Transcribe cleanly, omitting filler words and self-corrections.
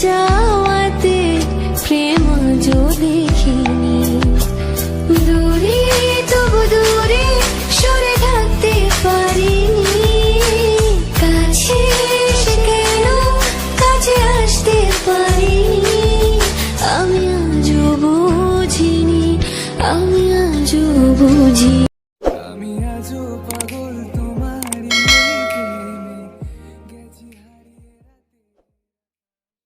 যাওয়াতে প্রেম আজও দেখিনি। দূরে তবু দূরে সরে থাকতে পারিনি, কাছে এসে কেন কাছে আসতে পারিনি। আমি আজও বুঝিনি, আমি আজও বুঝি। আমি আজও